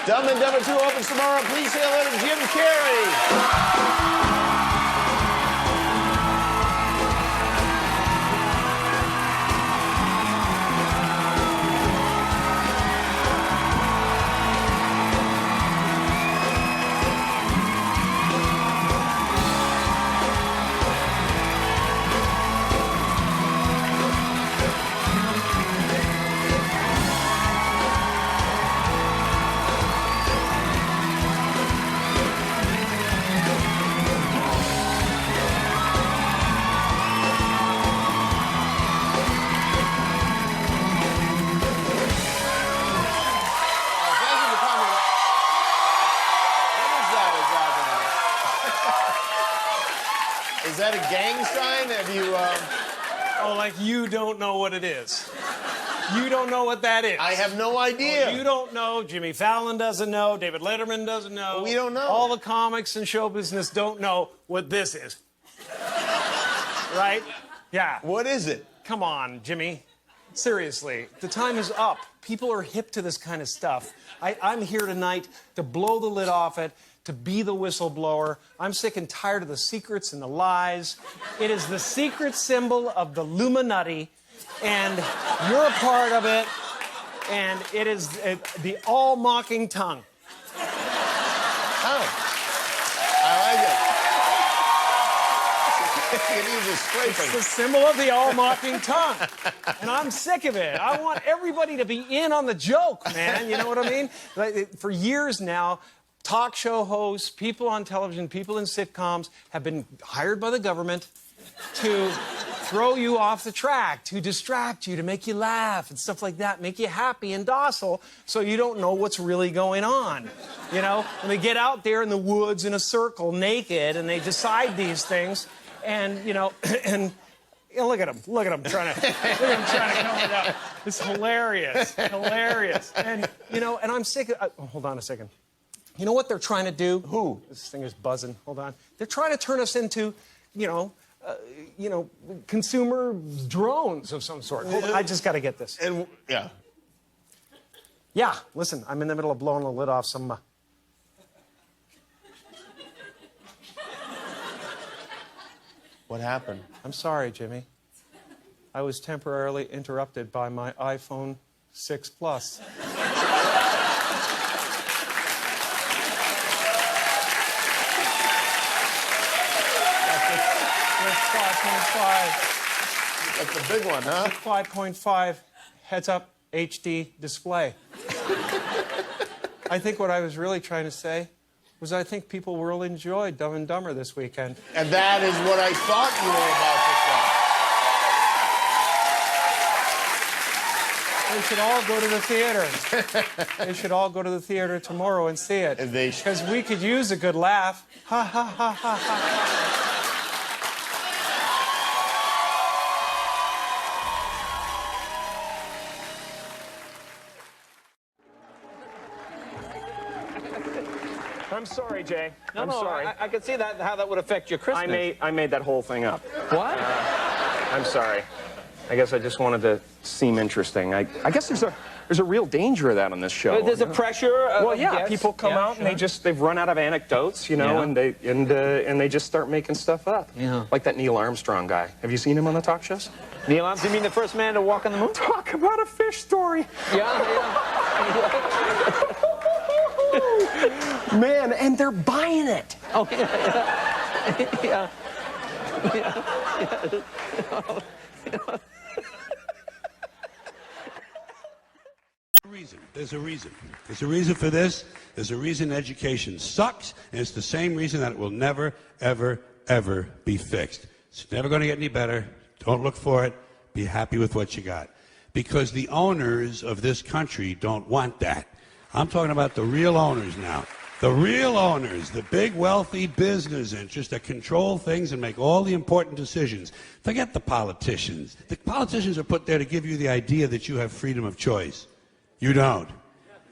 Dumb and Dumber 2 opens tomorrow. Please say hello to Jim Carrey. Is that a gang sign? Have you, Oh, like you don't know what it is. You don't know what that is. I have no idea. You don't know. Jimmy Fallon doesn't know. David Letterman doesn't know. We don't know. All the comics and show business don't know what this is. Right? Yeah. What is it? Come on, Jimmy. Seriously, the time is up. People are hip to this kind of stuff. I'm here tonight to blow the lid off it, to be the whistleblower. I'm sick and tired of the secrets and the lies. It is the secret symbol of the Illuminati, and you're a part of it, and it is the all-mocking tongue. Oh. I like it. It needs a scraping. It's the symbol of the all-mocking tongue. And I'm sick of it. I want everybody to be in on the joke, man. You know what I mean? Like, for years now, talk show hosts, people on television, people in sitcoms have been hired by the government to throw you off the track, to distract you, to make you laugh and stuff like that, make you happy and docile so you don't know what's really going on. You know? And they get out there in the woods in a circle naked and they decide these things. And, you know, and you know, look at him trying to come it up. It's hilarious, hilarious. And, you know, and I'm sick of, hold on a second. You know what they're trying to do? Who? This thing is buzzing. Hold on. They're trying to turn us into, you know, consumer drones of some sort. Hold on. I just got to get this. And, yeah. Yeah, listen, I'm in the middle of blowing the lid off some... What happened? I'm sorry, Jimmy. I was temporarily interrupted by my iPhone 6 Plus. That's the big one, huh? 5.5 heads-up HD display. I think what I was really trying to say was I think people will enjoy Dumb and Dumber this weekend. And that is what I thought you They should all go to the theater. They should all go to the theater tomorrow and see it. They should. Because we could use a good laugh. Ha, ha, ha, ha, ha. I'm sorry, Jay. I'm sorry. I could see that how that would affect your Christmas. I made that whole thing up. What? I'm sorry. I guess I just wanted to seem interesting. I guess there's a real danger of that on this show. There's a pressure. Well, yeah, people come out and they've run out of anecdotes, you know, and they just start making stuff up. Yeah. Like that Neil Armstrong guy. Have you seen him on the talk shows? Neil Armstrong, you mean the first man to walk on the moon? Talk about a fish story. Yeah. Man, and they're buying it. Oh, yeah. There's a reason. There's a reason for this. There's a reason education sucks, and it's the same reason that it will never, ever, ever be fixed. It's never going to get any better. Don't look for it. Be happy with what you got. Because the owners of this country don't want that. I'm talking about the real owners now. The real owners, the big wealthy business interests that control things and make all the important decisions. Forget the politicians. The politicians are put there to give you the idea that you have freedom of choice. You don't.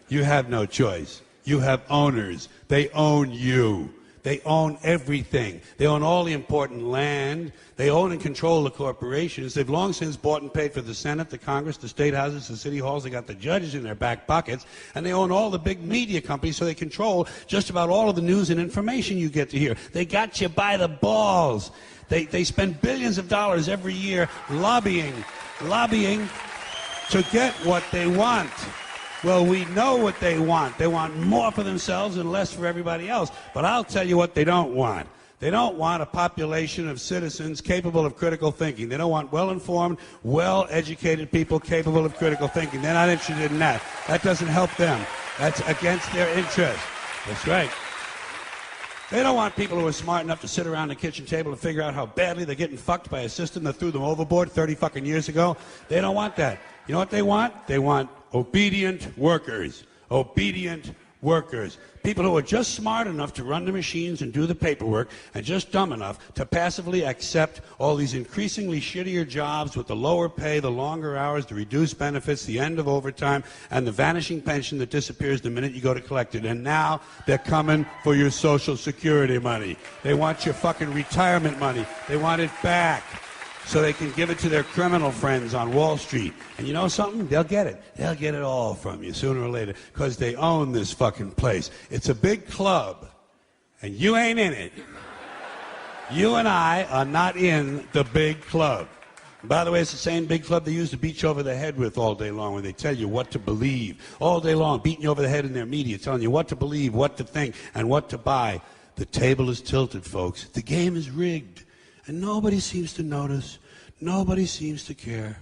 You have no choice. You have owners. They own you. They own everything. They own all the important land. They own and control the corporations. They've long since bought and paid for the Senate, the Congress, the state houses, the city halls. They got the judges in their back pockets. And they own all the big media companies, so they control just about all of the news and information you get to hear. They got you by the balls. They spend billions of dollars every year lobbying to get what they want. Well, we know what they want. They want more for themselves and less for everybody else. But I'll tell you what they don't want. They don't want a population of citizens capable of critical thinking. They don't want well-informed, well-educated people capable of critical thinking. They're not interested in that. That doesn't help them. That's against their interest. That's right. They don't want people who are smart enough to sit around the kitchen table and figure out how badly they're getting fucked by a system that threw them overboard 30 fucking years ago. They don't want that. You know what they want? They want obedient workers. Obedient workers. People who are just smart enough to run the machines and do the paperwork and just dumb enough to passively accept all these increasingly shittier jobs with the lower pay, the longer hours, the reduced benefits, the end of overtime, and the vanishing pension that disappears the minute you go to collect it. And now they're coming for your Social Security money. They want your fucking retirement money. They want it back, so they can give it to their criminal friends on Wall Street. And you know something? They'll get it. They'll get it all from you sooner or later, because they own this fucking place. It's a big club, and you ain't in it. You and I are not in the big club. By the way, it's the same big club they used to beat you over the head with all day long, where they tell you what to believe. All day long, beating you over the head in their media, telling you what to believe, what to think, and what to buy. The table is tilted, folks. The game is rigged. And nobody seems to notice. Nobody seems to care.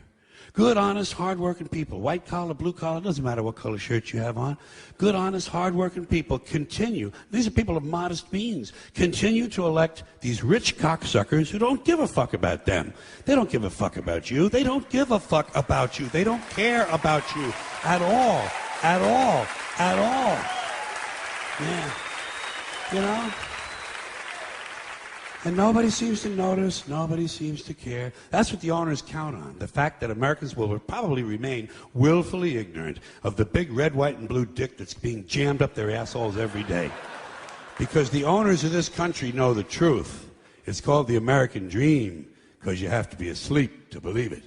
Good, honest, hard-working people, white collar, blue collar, doesn't matter what color shirt you have on. Good, honest, hard-working people continue. These are people of modest means. Continue to elect these rich cocksuckers who don't give a fuck about them. They don't give a fuck about you. They don't give a fuck about you. They don't care about you at all. At all. At all. Yeah. You know? And nobody seems to notice, nobody seems to care. That's what the owners count on, the fact that Americans will probably remain willfully ignorant of the big red, white, and blue dick that's being jammed up their assholes every day. Because the owners of this country know the truth. It's called the American dream, because you have to be asleep to believe it.